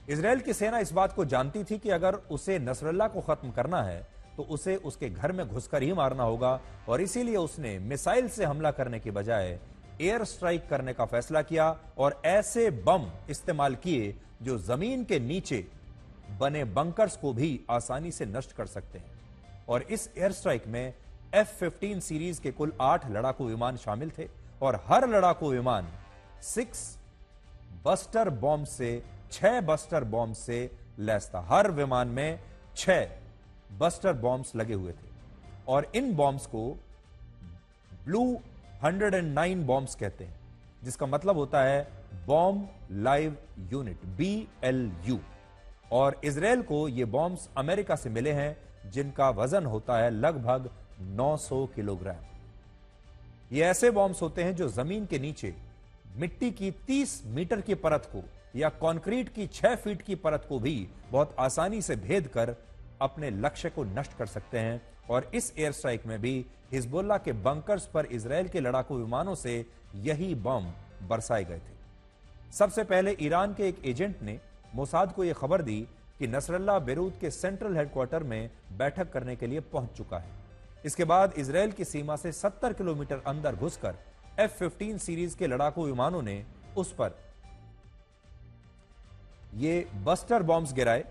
Israel की सेना इस बात को जानती थी कि अगर उसे नसरल्ला को खत्म करना है तो उसे उसके घर में घुसकर ही मारना होगा, और इसीलिए उसने मिसाइल से हमला करने के बजाय एयर स्ट्राइक करने का फैसला किया और ऐसे बम इस्तेमाल किए जो जमीन के नीचे बने बंकर्स को भी आसानी से नष्ट कर सकते हैं। और इस एयर स्ट्राइक में F-15 सीरीज के कुल 8 लड़ाकू विमान शामिल थे और हर लड़ाकू विमान 6 बस्टर बॉम्ब से लैस था। हर विमान में 6 बस्टर बॉम्ब्स लगे हुए थे और इन बॉम्ब्स को ब्लू 109 बॉम्ब्स कहते हैं, जिसका मतलब होता है बॉम्ब लाइव यूनिट, BLU। और इजराइल को ये बॉम्ब्स अमेरिका से मिले हैं, जिनका वजन होता है लगभग 900 किलोग्राम। ये ऐसे बॉम्ब्स होते हैं जो जमीन के नीचे मिट्टी की 30 मीटर की परत को या कंक्रीट की 6 फीट की परत को भी बहुत आसानी से भेद कर अपने लक्ष्य को नष्ट कर सकते हैं। और इस एयर स्ट्राइक में भी हिजबुल्लाह के बंकर्स पर इजराइल के लड़ाकू विमानों से यही बम बरसाए गए थे। सबसे पहले ईरान के एक एजेंट ने मोसाद को यह खबर दी कि नसरल्ला बेरूत के सेंट्रल हेडक्वार्टर में बैठक करने के लिए पहुंच चुका है। इसके बाद इजराइल की सीमा से 70 किलोमीटर अंदर घुसकर F-15 सीरीज के लड़ाकू विमानों ने उस पर ये बस्टर बॉम्ब्स गिराए।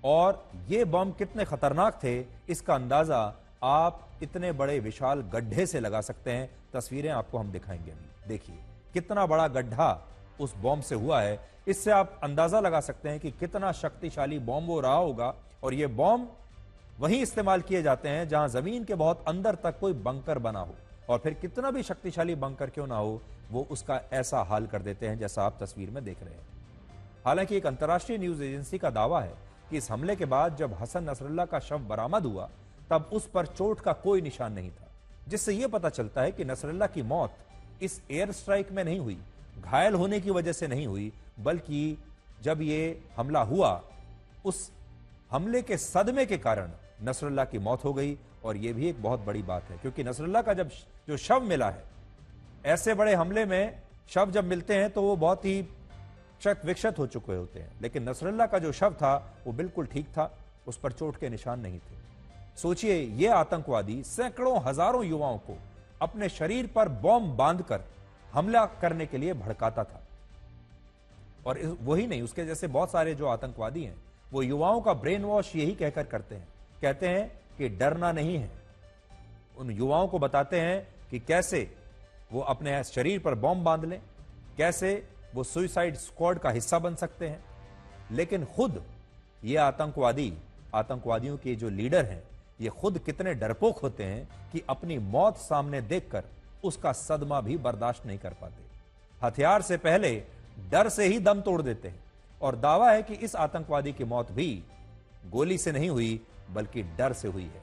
और ये बम कितने खतरनाक थे इसका अंदाजा आप इतने बड़े विशाल गड्ढे से लगा सकते हैं। तस्वीरें आपको हम दिखाएंगे अभी। देखिए कितना बड़ा गड्ढा उस बॉम्ब से हुआ है, इससे आप अंदाजा लगा सकते हैं कि कितना शक्तिशाली बॉम्ब वो रहा होगा। और ये बॉम्ब वहीं इस्तेमाल किए जाते हैं जहां जमीन के बहुत अंदर तक कोई बंकर बना हो, और फिर कितना भी शक्तिशाली बंकर क्यों ना हो, वो उसका ऐसा हाल कर देते हैं जैसा आप तस्वीर में देख रहे हैं। हालांकि एक अंतर्राष्ट्रीय न्यूज एजेंसी का दावा है कि इस हमले के बाद जब हसन नसरल्ला का शव बरामद हुआ तब उस पर चोट का कोई निशान नहीं था, जिससे यह पता चलता है कि नसरल्ला की मौत इस एयर स्ट्राइक में नहीं हुई, घायल होने की वजह से नहीं हुई, बल्कि जब यह हमला हुआ उस हमले के सदमे के कारण नसरल्ला की मौत हो गई। और यह भी एक बहुत बड़ी बात है, क्योंकि नसरल्ला का जो शव मिला है, ऐसे बड़े हमले में शव जब मिलते हैं तो वो बहुत ही क्षत विक्षत हो चुके होते हैं, लेकिन नसरल्ला का जो शव था वो बिल्कुल ठीक था, उस पर चोट के निशान नहीं थे। सोचिए, ये आतंकवादी सैकड़ों हजारों युवाओं को अपने शरीर पर बॉम्ब बांधकर हमला करने के लिए भड़काता था। और वही नहीं, उसके जैसे बहुत सारे जो आतंकवादी हैं वो युवाओं का ब्रेन वॉश यही कहकर करते हैं, कहते हैं कि डरना नहीं है। उन युवाओं को बताते हैं कि कैसे वो अपने शरीर पर बॉम्ब बांध लें, कैसे वो सुसाइड स्क्वाड का हिस्सा बन सकते हैं। लेकिन खुद ये आतंकवादियों के जो लीडर हैं, ये खुद कितने डरपोक होते हैं कि अपनी मौत सामने देखकर उसका सदमा भी बर्दाश्त नहीं कर पाते। हथियार से पहले डर से ही दम तोड़ देते हैं। और दावा है कि इस आतंकवादी की मौत भी गोली से नहीं हुई बल्कि डर से हुई है,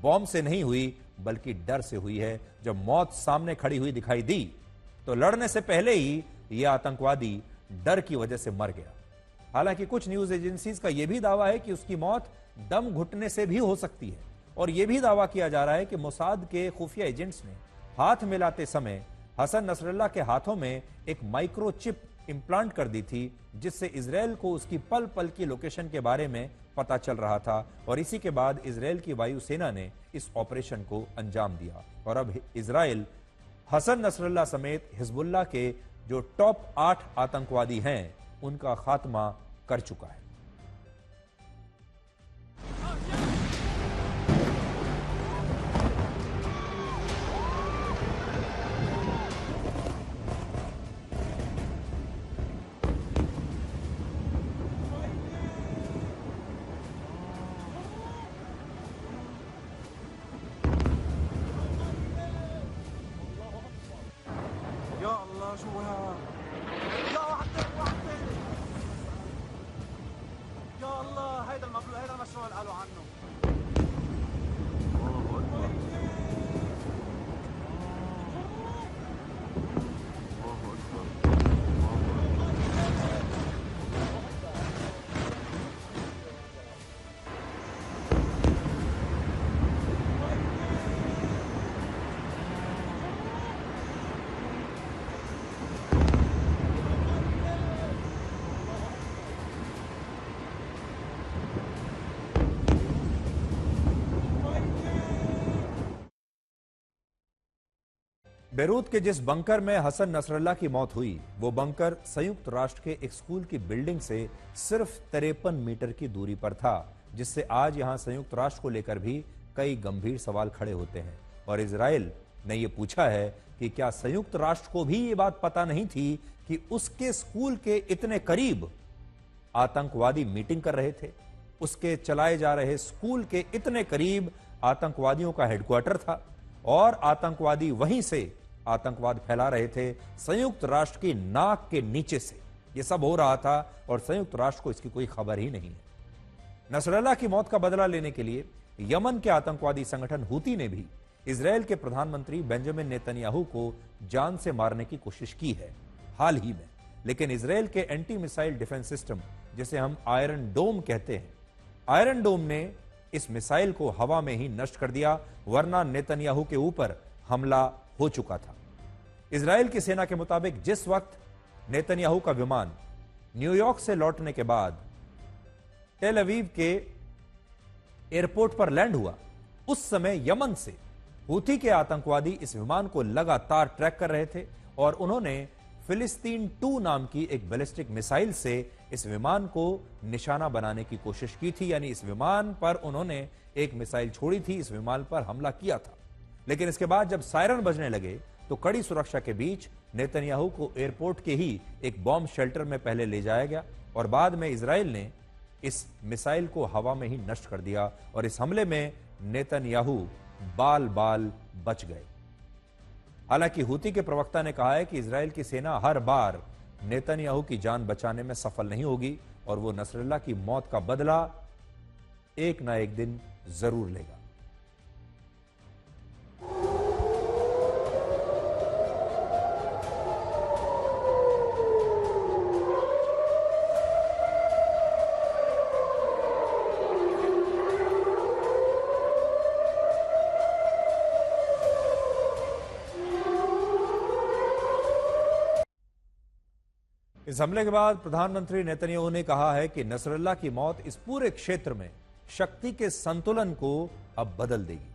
बॉम्ब से नहीं हुई बल्कि डर से हुई है। जब मौत सामने खड़ी हुई दिखाई दी तो लड़ने से पहले ही यह आतंकवादी डर की वजह से मर गया। हालांकि कुछ न्यूज एजेंसीज का यह भी दावा है कि उसकी मौत दम घुटने से भी हो सकती है। और यह भी दावा किया जा रहा है कि मोसाद के खुफिया एजेंट्स ने हाथ मिलाते समय हसन नसरल्ला के हाथों में एक माइक्रोचिप इंप्लांट कर दी थी, जिससे इजराइल को उसकी पल पल की लोकेशन के बारे में पता चल रहा था। और इसी के बाद इजराइल की वायुसेना ने इस ऑपरेशन को अंजाम दिया। और अब इजराइल हसन नसरल्ला समेत हिजबुल्लाह के जो टॉप 8 आतंकवादी हैं उनका खात्मा कर चुका है। बेरूत के जिस बंकर में हसन नसरल्ला की मौत हुई, वो बंकर संयुक्त राष्ट्र के एक स्कूल की बिल्डिंग से सिर्फ 53 मीटर की दूरी पर था, जिससे आज यहां संयुक्त राष्ट्र को लेकर भी कई गंभीर सवाल खड़े होते हैं। और इजराइल ने यह पूछा है कि क्या संयुक्त राष्ट्र को भी ये बात पता नहीं थी कि उसके स्कूल के इतने करीब आतंकवादी मीटिंग कर रहे थे, उसके चलाए जा रहे स्कूल के इतने करीब आतंकवादियों का हेडक्वार्टर था और आतंकवादी वहीं से आतंकवाद फैला रहे थे संयुक्त राष्ट्र की नाक के नीचे से। यह सब हो रहा था और संयुक्त राष्ट्र को इसकी कोई खबर ही नहीं है। नसरल्ला की मौत का बदला लेने के लिए यमन के आतंकवादी संगठन हूती ने भी इजराइल के प्रधानमंत्री बेंजामिन नेतन्याहू को जान से मारने की कोशिश की है हाल ही में, लेकिन इजराइल के एंटी मिसाइल डिफेंस सिस्टम, जिसे हम आयरन डोम कहते हैं, आयरन डोम ने इस मिसाइल को हवा में ही नष्ट कर दिया, वरना नेतन्याहू के ऊपर हमला हो चुका था। इजराइल की सेना के मुताबिक जिस वक्त नेतन्याहू का विमान न्यूयॉर्क से लौटने के बाद टेल अवीव के एयरपोर्ट पर लैंड हुआ, उस समय यमन से हूथी के आतंकवादी इस विमान को लगातार ट्रैक कर रहे थे और उन्होंने फिलिस्तीन 2 नाम की एक बैलिस्टिक मिसाइल से इस विमान को निशाना बनाने की कोशिश की थी। यानी इस विमान पर उन्होंने एक मिसाइल छोड़ी थी, इस विमान पर हमला किया था। लेकिन इसके बाद जब सायरन बजने लगे तो कड़ी सुरक्षा के बीच नेतन्याहू को एयरपोर्ट के ही एक बॉम्ब शेल्टर में पहले ले जाया गया और बाद में इजराइल ने इस मिसाइल को हवा में ही नष्ट कर दिया और इस हमले में नेतन्याहू बाल बाल बच गए। हालांकि हूती के प्रवक्ता ने कहा है कि इजराइल की सेना हर बार नेतन्याहू की जान बचाने में सफल नहीं होगी और वो नसरल्ला की मौत का बदला एक ना एक दिन जरूर लेगा। इस हमले के बाद प्रधानमंत्री नेतन्याहू ने कहा है कि नसरल्ला की मौत इस पूरे क्षेत्र में शक्ति के संतुलन को अब बदल देगी।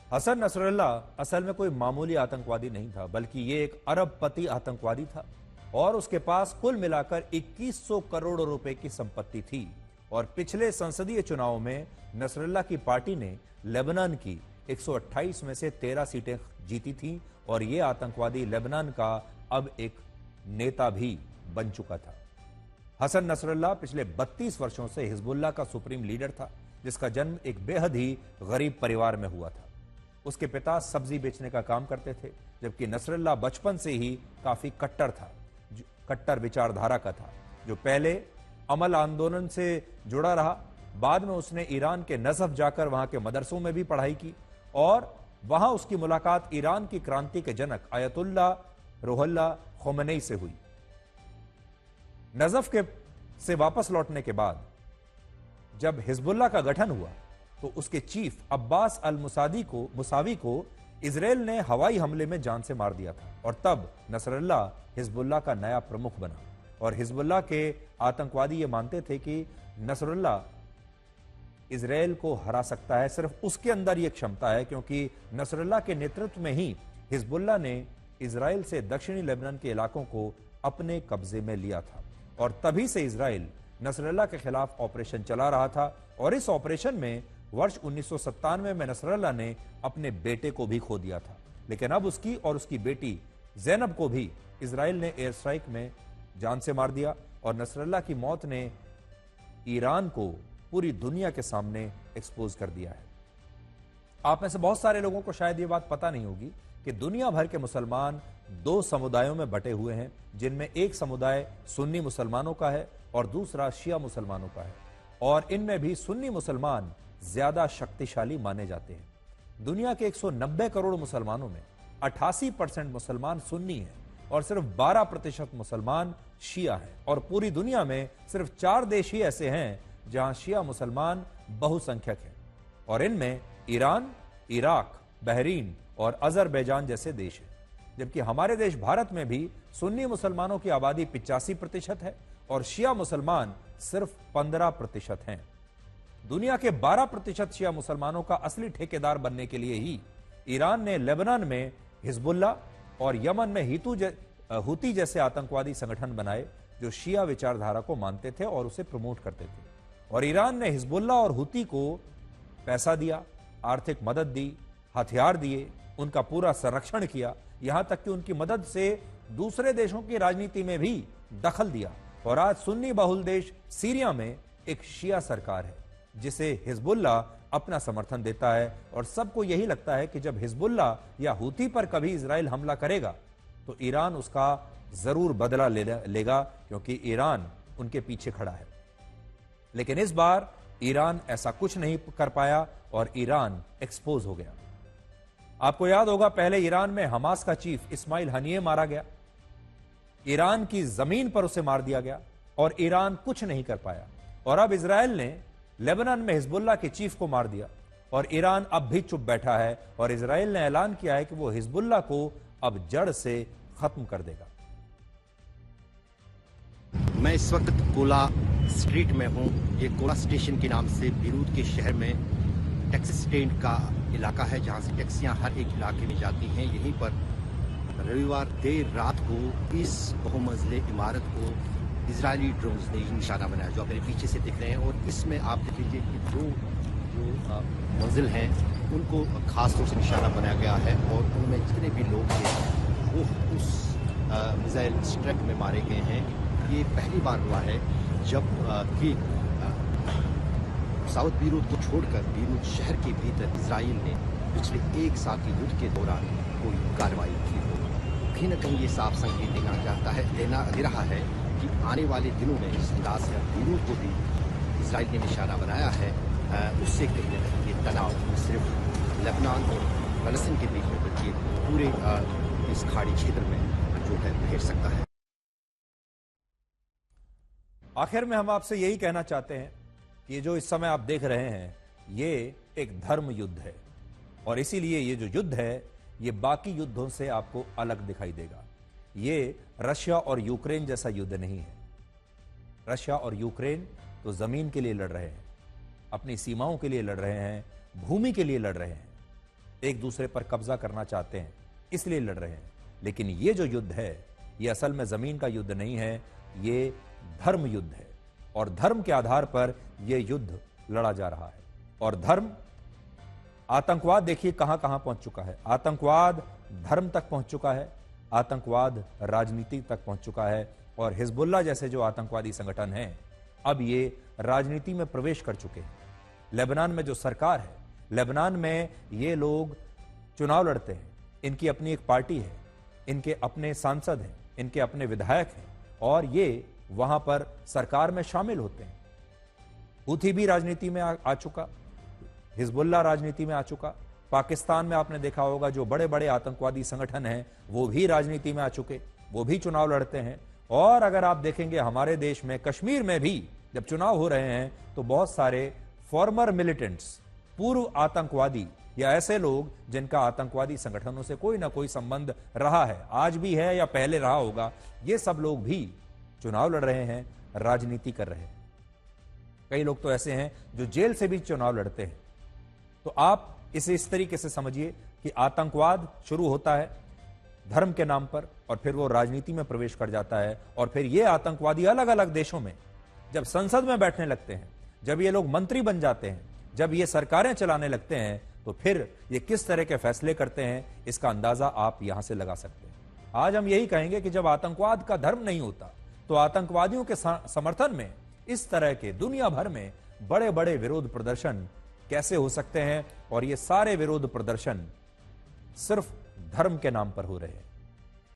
हसन नसरल्ला असल में कोई मामूली आतंकवादी नहीं था, बल्कि ये एक अरबपति आतंकवादी था और उसके पास कुल मिलाकर 2100 करोड़ रुपए की संपत्ति थी। और पिछले संसदीय चुनाव में नसरल्ला की पार्टी ने लेबनान की 128 में से 13 सीटें जीती थी और यह आतंकवादी लेबनान का अब एक नेता भी बन चुका था। हसन नसरल्ला पिछले 32 वर्षों से हिजबुल्लाह का सुप्रीम लीडर था, जिसका जन्म एक बेहद ही गरीब परिवार में हुआ था। उसके पिता सब्जी बेचने का काम करते थे, जबकि नसरल्ला बचपन से ही काफी कट्टर था, कट्टर विचारधारा का था, जो पहले अमल आंदोलन से जुड़ा रहा। बाद में उसने ईरान के नजफ जाकर वहां के मदरसों में भी पढ़ाई की और वहां उसकी मुलाकात ईरान की क्रांति के जनक आयतुल्ला रुहुल्ला खोमेनी से हुई। नजफ से वापस लौटने के बाद जब हिजबुल्लाह का गठन हुआ तो उसके चीफ अब्बास अल मुसावी को इजराइल ने हवाई हमले में जान से मार दिया था और तब नसरल्ला हिजबुल्लाह का नया प्रमुख बना। और हिजबुल्लाह के आतंकवादी ये मानते थे कि नसरल्ला इजराइल को हरा सकता है, सिर्फ उसके अंदर यह क्षमता है, क्योंकि नसरल्ला के नेतृत्व में ही हिजबुल्लाह ने इजराइल से दक्षिणी लेबनान के इलाकों को अपने कब्जे में लिया था और तभी से इजराइल नसरल्ला के खिलाफ ऑपरेशन चला रहा था। और इस ऑपरेशन में वर्ष 1997 में नसरल्ला ने अपने बेटे को भी खो दिया था, लेकिन अब उसकी और उसकी बेटी जैनब को भी इजराइल ने एयर स्ट्राइक में जान से मार दिया। और नसरल्ला की मौत ने ईरान को पूरी दुनिया के सामने एक्सपोज कर दिया है। आप में से बहुत सारे लोगों को शायद ये बात पता नहीं होगी कि दुनिया भर के मुसलमान 2 समुदायों में बटे हुए हैं, जिनमें एक समुदाय सुन्नी मुसलमानों का है और दूसरा शिया मुसलमानों का है। और इनमें भी सुन्नी मुसलमान ज्यादा शक्तिशाली माने जाते हैं। दुनिया के 190 करोड़ मुसलमानों में 88% मुसलमान सुन्नी हैं और सिर्फ 12% मुसलमान शिया हैं। और पूरी दुनिया में सिर्फ 4 देश ही ऐसे हैं जहां शिया मुसलमान बहुसंख्यक हैं और इनमें ईरान, इराक, बहरीन और अजरबैजान जैसे देश हैं। जबकि हमारे देश भारत में भी सुन्नी मुसलमानों की आबादी 85% है और शिया मुसलमान सिर्फ 15% हैं। दुनिया के 12% शिया मुसलमानों का असली ठेकेदार बनने के लिए ही ईरान ने लेबनान में हिजबुल्ला और यमन में हूती जैसे आतंकवादी संगठन बनाए जो शिया विचारधारा को मानते थे और उसे प्रमोट करते थे। और ईरान ने हिजबुल्ला और हूती को पैसा दिया, आर्थिक मदद दी, हथियार दिए, उनका पूरा संरक्षण किया, यहां तक कि उनकी मदद से दूसरे देशों की राजनीति में भी दखल दिया। और आज सुन्नी बहुल देश सीरिया में एक शिया सरकार है जिसे हिजबुल्ला अपना समर्थन देता है। और सबको यही लगता है कि जब हिजबुल्ला या हूती पर कभी इजराइल हमला करेगा तो ईरान उसका जरूर बदला लेगा, क्योंकि ईरान उनके पीछे खड़ा है। लेकिन इस बार ईरान ऐसा कुछ नहीं कर पाया और ईरान एक्सपोज हो गया। आपको याद होगा, पहले ईरान में हमास का चीफ इस्माइल हनिये मारा गया, ईरान की जमीन पर उसे मार दिया गया और ईरान कुछ नहीं कर पाया। और अब इजराइल ने लेबनान में हिजबुल्ला के चीफ को मार दिया और ईरान अब भी चुप बैठा है। और इजराइल ने ऐलान किया है कि वो हिजबुल्ला को अब जड़ से खत्म कर देगा। मैं इस वक्त कोला स्ट्रीट में हूं। ये कोला स्टेशन के नाम से बीरूत के शहर में टैक्सी स्टैंड का इलाका है, जहां से टैक्सियां हर एक इलाके में जाती हैं। यहीं पर रविवार देर रात को इस बहुमंजिले इमारत को इजरायली ड्रोन्स ने निशाना बनाया, जो आप मेरे पीछे से दिख रहे हैं। और इसमें आप देख लीजिए कि दो जो मंजिल हैं उनको खास तौर से निशाना बनाया गया है और उनमें जितने भी लोग थे वो उस मिसाइल स्ट्राइक में मारे गए हैं। ये पहली बार हुआ है जब कि साउथ बीरूत को छोड़कर बीरूत शहर के भीतर इजराइल ने पिछले एक साल के युद्ध के दौरान कोई कार्रवाई की हो। कहीं न कहीं ये साफ संकेत दे रहा है कि आने वाले दिनों में इस अंदाज से बीरूत को भी इजराइल ने निशाना बनाया है। उससे कहीं न कहीं ये तनाव सिर्फ लेबनान और फलस्तीन के बीच में बल्कि पूरे इस खाड़ी क्षेत्र में जो है घेर सकता है। आखिर में हम आपसे यही कहना चाहते हैं कि जो इस समय आप देख रहे हैं ये एक धर्म युद्ध है और इसीलिए ये जो युद्ध है ये बाकी युद्धों से आपको अलग दिखाई देगा। ये रशिया और यूक्रेन जैसा युद्ध नहीं है। रशिया और यूक्रेन तो जमीन के लिए लड़ रहे हैं, अपनी सीमाओं के लिए लड़ रहे हैं, भूमि के लिए लड़ रहे हैं, एक दूसरे पर कब्जा करना चाहते हैं, इसलिए लड़ रहे हैं। लेकिन ये जो युद्ध है ये असल में जमीन का युद्ध नहीं है, ये धर्म युद्ध है और धर्म के आधार पर यह युद्ध लड़ा जा रहा है। और धर्म, आतंकवाद देखिए कहां कहां पहुंच चुका है। आतंकवाद धर्म तक पहुंच चुका है, आतंकवाद राजनीति तक पहुंच चुका है और हिजबुल्ला जैसे जो आतंकवादी संगठन हैं अब ये राजनीति में प्रवेश कर चुके हैं। लेबनान में जो सरकार है, लेबनान में ये लोग चुनाव लड़ते हैं, इनकी अपनी एक पार्टी है, इनके अपने सांसद हैं, इनके अपने विधायक हैं और ये वहां पर सरकार में शामिल होते हैं। हूथी भी राजनीति में आ चुका, हिजबुल्ला राजनीति में आ चुका। पाकिस्तान में आपने देखा होगा जो बड़े बड़े आतंकवादी संगठन हैं वो भी राजनीति में आ चुके, वो भी चुनाव लड़ते हैं। और अगर आप देखेंगे हमारे देश में कश्मीर में भी जब चुनाव हो रहे हैं तो बहुत सारे फॉर्मर मिलिटेंट्स, पूर्व आतंकवादी या ऐसे लोग जिनका आतंकवादी संगठनों से कोई ना कोई संबंध रहा है, आज भी है या पहले रहा होगा, ये सब लोग भी चुनाव लड़ रहे हैं, राजनीति कर रहे हैं। कई लोग तो ऐसे हैं जो जेल से भी चुनाव लड़ते हैं। तो आप इसे इस तरीके से समझिए कि आतंकवाद शुरू होता है धर्म के नाम पर और फिर वो राजनीति में प्रवेश कर जाता है और फिर ये आतंकवादी अलग अलग देशों में जब संसद में बैठने लगते हैं, जब ये लोग मंत्री बन जाते हैं, जब ये सरकारें चलाने लगते हैं तो फिर ये किस तरह के फैसले करते हैं इसका अंदाजा आप यहां से लगा सकते हैं। आज हम यही कहेंगे कि जब आतंकवाद का धर्म नहीं होता तो आतंकवादियों के समर्थन में इस तरह के दुनिया भर में बड़े बड़े विरोध प्रदर्शन कैसे हो सकते हैं और ये सारे विरोध प्रदर्शन सिर्फ धर्म के नाम पर हो रहे हैं।